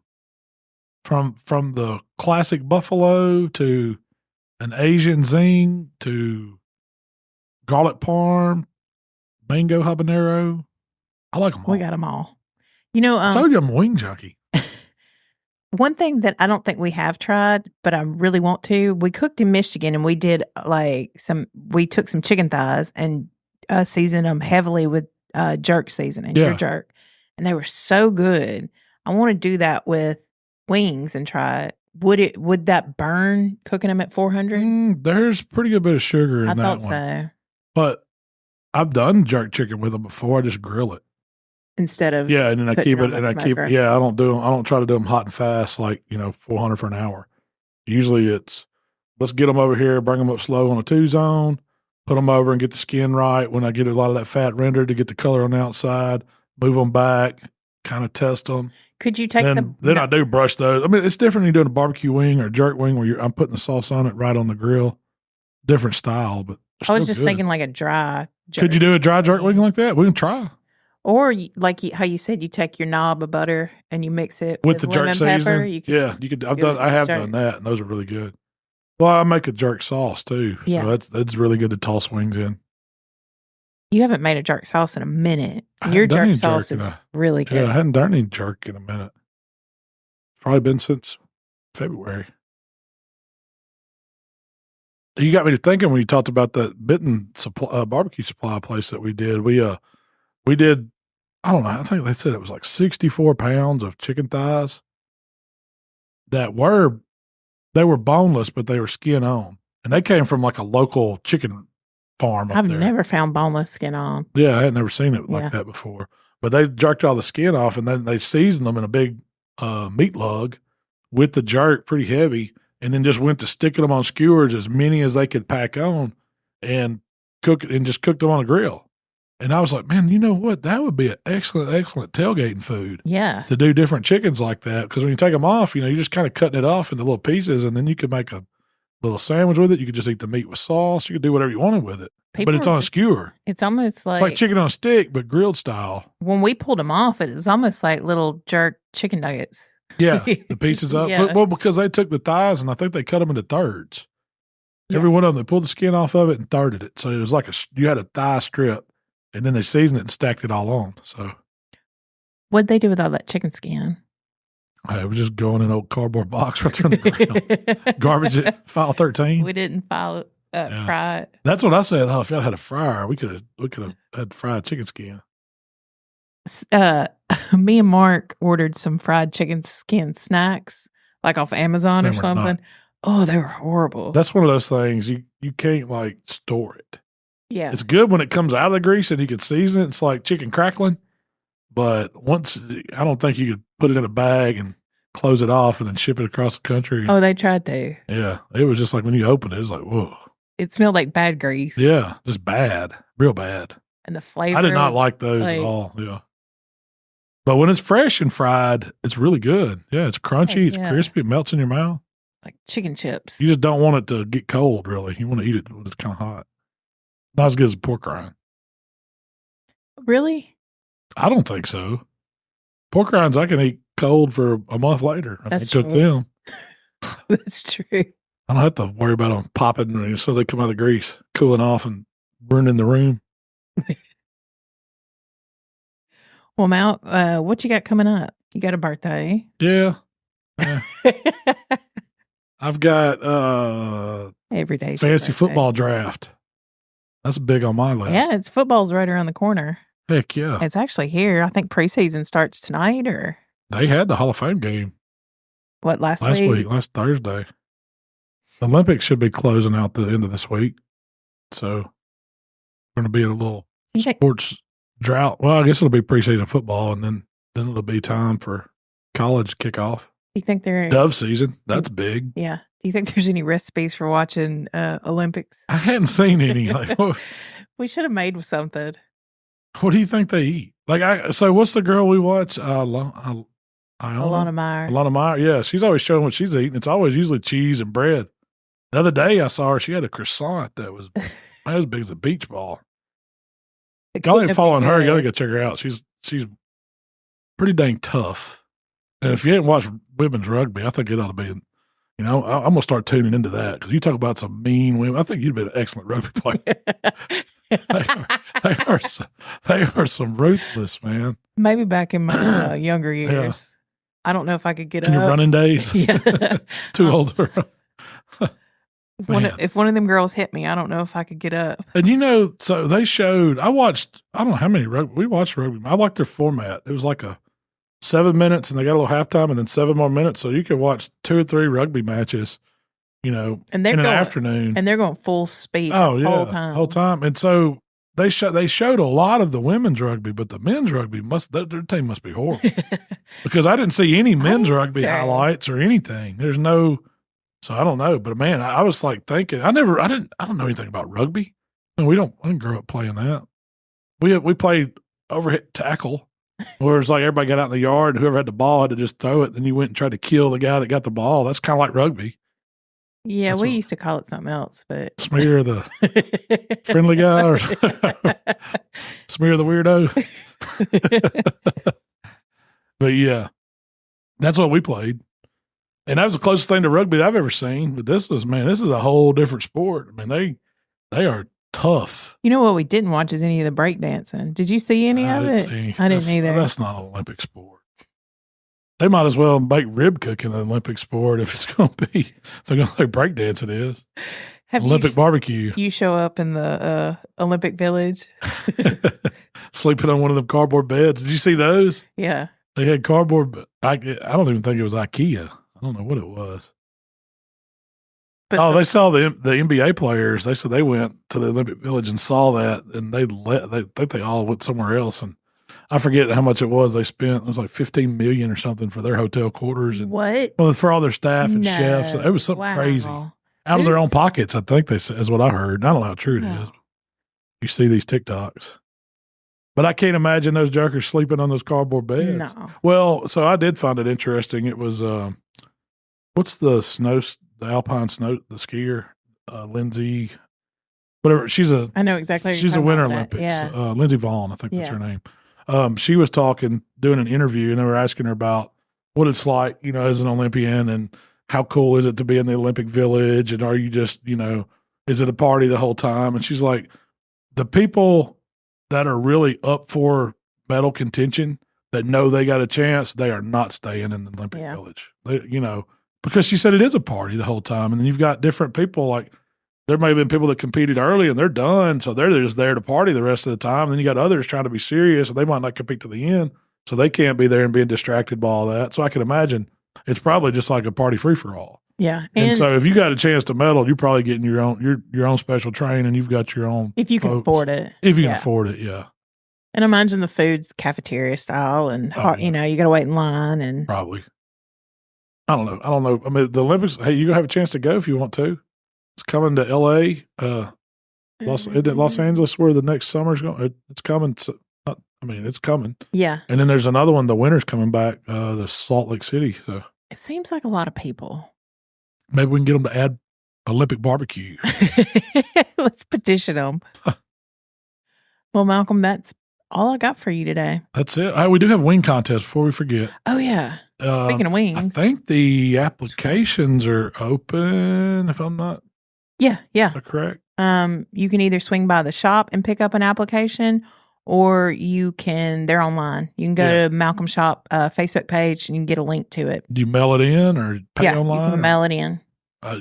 From the classic buffalo to an Asian zing to garlic parm, mango habanero. I like them all. We got them all. I told you I'm a wing junkie. One thing that I don't think we have tried, but I really want to, we cooked in Michigan and we did we took some chicken thighs and seasoned them heavily with jerk seasoning, your jerk. And they were so good. I want to do that with wings and try it. Would that burn cooking them at 400? There's a pretty good bit of sugar in that one. I thought so. But I've done jerk chicken with them before. I just grill it. Instead of and then I keep it and I don't try to do them hot and fast like 400 for an hour. Usually it's let's get them over here, bring them up slow on a 2 zone, put them over and get the skin right. When I get a lot of that fat rendered to get the color on the outside, move them back, kind of test them. Could you take then I do brush those. I mean, it's different than doing a barbecue wing or a jerk wing where I'm putting the sauce on it right on the grill. Different style, but I was just thinking like a dry jerk. Could you do a dry jerk wing like that? We can try. Or how you said, you take your knob of butter and you mix it with the lemon jerk pepper. seasoning. You could. I have done that, and those are really good. Well, I make a jerk sauce too. Yeah, so that's really good to toss wings in. You haven't made a jerk sauce in a minute. Your jerk sauce is really good. Yeah, I hadn't done any jerk in a minute. Probably been since February. You got me to thinking when you talked about that Benton barbecue supply place that we did. We did, I don't know, I think they said it was like 64 pounds of chicken thighs they were boneless, but they were skin on. And they came from like a local chicken farm up there. I've never found boneless skin on. Yeah, I had never seen it like that before. But they jerked all the skin off and then they seasoned them in a big meat lug with the jerk, pretty heavy, and then just went to sticking them on skewers, as many as they could pack on, and cooked them on a grill. And I was like, man, you know what? That would be an excellent tailgating food. Yeah. To do different chickens like that. Because when you take them off, you're just kind of cutting it off into little pieces, and then you could make a little sandwich with it. You could just eat the meat with sauce. You could do whatever you wanted with it. But it's on a skewer. It's almost like... It's like chicken on a stick, but grilled style. When we pulled them off, it was almost like little jerk chicken nuggets. Yeah, the pieces up. Yeah. Well, because they took the thighs, and I think they cut them into thirds. Yeah. Every one of them, they pulled the skin off of it and thirded it. So it was like you had a thigh strip. And then they seasoned it and stacked it all on. So, what'd they do with all that chicken skin? It was just going in an old cardboard box right there on the ground. Garbage it, file 13. We didn't fry it. That's what I said. Oh, if y'all had a fryer, we could have had fried chicken skin. Me and Mark ordered some fried chicken skin snacks, like off Amazon or something. Not. Oh, they were horrible. That's one of those things you can't like store it. Yeah. It's good when it comes out of the grease and you can season it. It's like chicken crackling. But I don't think you could put it in a bag and close it off and then ship it across the country. Oh, they tried to. Yeah. It was just like when you open it, it's like, whoa. It smelled like bad grease. Yeah. Just bad. Real bad. And the flavor. I did not like those at all. Yeah. But when it's fresh and fried, it's really good. Yeah. It's crunchy. It's crispy. It melts in your mouth. Like chicken chips. You just don't want it to get cold, really. You want to eat it when it's kind of hot. Not as good as pork rind. Really? I don't think so. Pork rinds I can eat cold for a month later. If I cook them. That's true. I don't have to worry about them popping as soon as they come out of the grease, cooling off and burning the room. Well, Mal, what you got coming up? You got a birthday? Yeah. I've got Every day. fantasy football draft. That's big on my list. Yeah, football's right around the corner. Heck yeah. It's actually here. I think preseason starts tonight or They had the Hall of Fame game. what, last week? Last Thursday. The Olympics should be closing out the end of this week. So we're going to be in a little sports drought. Well, I guess it'll be preseason football, and then it'll be time for college kickoff. Do you think they're Dove season? That's big. Yeah. Do you think there's any recipes for watching Olympics? I hadn't seen any. Like, we should have made something. what do you think they eat? So what's the girl we watch? Alana Meyer. Alana Meyer. Yeah, she's always showing what she's eating. It's always usually cheese and bread. The other day I saw her. She had a croissant that was as big as a beach ball. Y'all ain't following her. You gotta go check her out. She's pretty dang tough. And if you ain't watched women's rugby, I think it ought to be. I'm gonna start tuning into that because you talk about some mean women. I think you'd be an excellent rugby player. they are some ruthless, man. Maybe back in my younger years. Yeah. I don't know if I could get in up. Your running days. Yeah. Too old to run. If one of them girls hit me, I don't know if I could get up. And so they showed, I don't know how many rugby, we watched rugby. I liked their format. It was like a 7 minutes and they got a little halftime and then 7 more minutes. So you could watch 2 or 3 rugby matches, in an afternoon. And they're going full speed the whole time. And so they showed a lot of the women's rugby, but the men's rugby their team must be horrible because I didn't see any men's rugby highlights or anything. There's no, so I don't know, but man, I was like thinking, I don't know anything about rugby. And I didn't grow up playing that. We played overhead tackle, where it's like everybody got out in the yard and whoever had the ball had to just throw it. Then you went and tried to kill the guy that got the ball. That's kind of like rugby. Yeah, we used to call it something else, but smear the friendly guy or smear the weirdo. But yeah, that's what we played. And that was the closest thing to rugby that I've ever seen. But this is a whole different sport. I mean, they are tough. You know what we didn't watch is any of the breakdancing. Did you see any of it? I didn't either. That's not an Olympic sport. They might as well make rib cooking an Olympic sport if it's going to be. If they're going to play breakdance, it is. Olympic barbecue. You show up in the Olympic Village. Sleeping on one of them cardboard beds. Did you see those? Yeah. They had cardboard. I don't even think it was IKEA. I don't know what it was. But they saw the NBA players. They said they went to the Olympic Village and saw that, and they think they all went somewhere else. And I forget how much it was they spent. It was like $15 million or something for their hotel quarters and what? Well, for all their staff and chefs. It was something crazy out of their own pockets. I think they said is what I heard. I don't know how true it is. You see these TikToks, but I can't imagine those jokers sleeping on those cardboard beds. No. Well, so I did find it interesting. It was what's the alpine snow, the skier, Lindsay, whatever. I know exactly. She's a Winter Olympics. Yeah. Lindsay Vaughn, I think that's her name. She was doing an interview, and they were asking her about what it's like, as an Olympian, and how cool is it to be in the Olympic Village, and are you just, is it a party the whole time? And she's like, the people that are really up for medal contention that know they got a chance, they are not staying in the Olympic Village. They, because she said it is a party the whole time, and then you've got different people like. There may have been people that competed early and they're done, so they're just there to party the rest of the time. And then you got others trying to be serious, and they might not compete to the end, so they can't be there and being distracted by all that. So I can imagine it's probably just like a party free for all. Yeah, and so if you got a chance to medal, you're probably getting your own special train, and you've got your own. If you can afford it, yeah. And imagine the food's cafeteria style, and you got to wait in line, and probably. I don't know. I mean, the Olympics. Hey, you're gonna have a chance to go if you want to. It's coming to L.A. Isn't it Los Angeles where the next summer's going? It's coming. It's coming. Yeah. And then there's another one. The winter's coming back to Salt Lake City. So it seems like a lot of people. Maybe we can get them to add Olympic barbecue. Let's petition them. Well, Malcolm, that's all I got for you today. That's it. We do have a wing contest before we forget. Oh, yeah. Speaking of wings. I think the applications are open, if I'm not Yeah. correct. You can either swing by the shop and pick up an application, or they're online. You can go to Malcom Shop Facebook page and you can get a link to it. Do you mail it in or pay online? You can mail it in.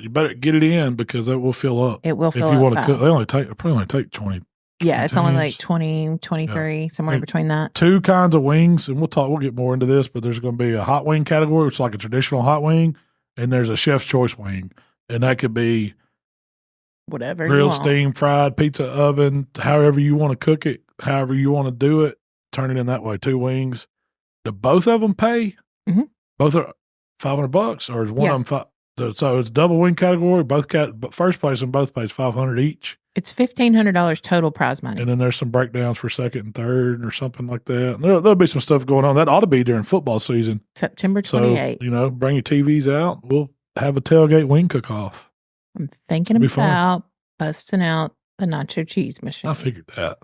You better get it in because it will fill up. It will fill up. If you want to cook, they probably only take 20. Yeah, it's only like 20, 23, somewhere between that. 2 kinds of wings, and we'll get more into this, but there's going to be a hot wing category, which is like a traditional hot wing, and there's a chef's choice wing, and that could be whatever grilled, steamed, fried, pizza oven, however you want to cook it, however you want to do it, turn it in that way. 2 wings. Do both of them pay? Mm-hmm. Both are $500, or is one of them so it's double wing category. But first place and both pays $500 each. It's $1,500 total prize money, and then there's some breakdowns for second and third, or something like that. And there'll be some stuff going on that ought to be during football season, September 28th. So bring your TVs out. We'll have a tailgate wing cook-off. I'm thinking about busting out the nacho cheese machine. I figured that.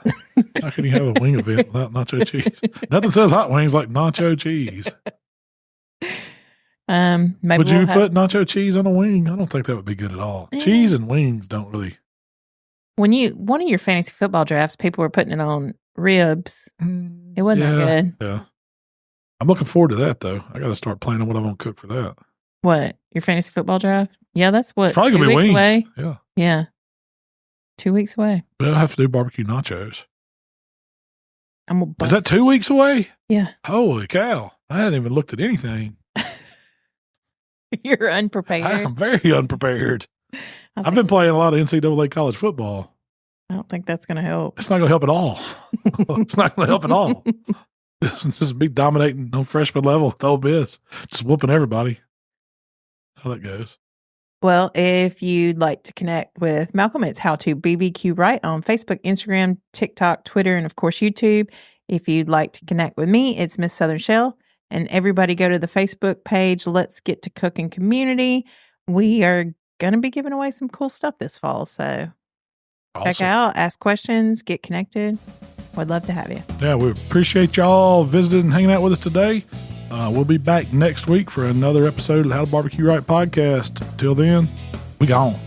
How can you have a wing event without nacho cheese? Nothing says hot wings like nacho cheese. Maybe would you put nacho cheese on a wing? I don't think that would be good at all. Cheese and wings don't really. One of your fantasy football drafts, people were putting it on ribs. It wasn't that good. Yeah. I'm looking forward to that though. I got to start planning what I'm going to cook for that. What? Your fantasy football draft? Yeah, that's what. It's probably going to be wings. Away? Yeah. Yeah. 2 weeks away. But I'll have to do barbecue nachos. Is that 2 weeks away? Yeah. Holy cow. I hadn't even looked at anything. You're unprepared. I'm very unprepared. I've been playing a lot of NCAA college football. I don't think that's going to help. It's not going to help at all. It's not going to help at all. Just be dominating on freshman level with Ole Miss. Just whooping everybody. How that goes. Well, if you'd like to connect with Malcom, it's HowToBBQRight on Facebook, Instagram, TikTok, Twitter, and of course, YouTube. If you'd like to connect with me, it's Miss Southern Shell. And everybody go to the Facebook page, Let's Get to Cooking Community. We are going to be giving away some cool stuff this fall. So check out, ask questions, get connected. We'd love to have you. Yeah, we appreciate y'all visiting and hanging out with us today. We'll be back next week for another episode of How to Barbecue Right Podcast. Till then, we gone.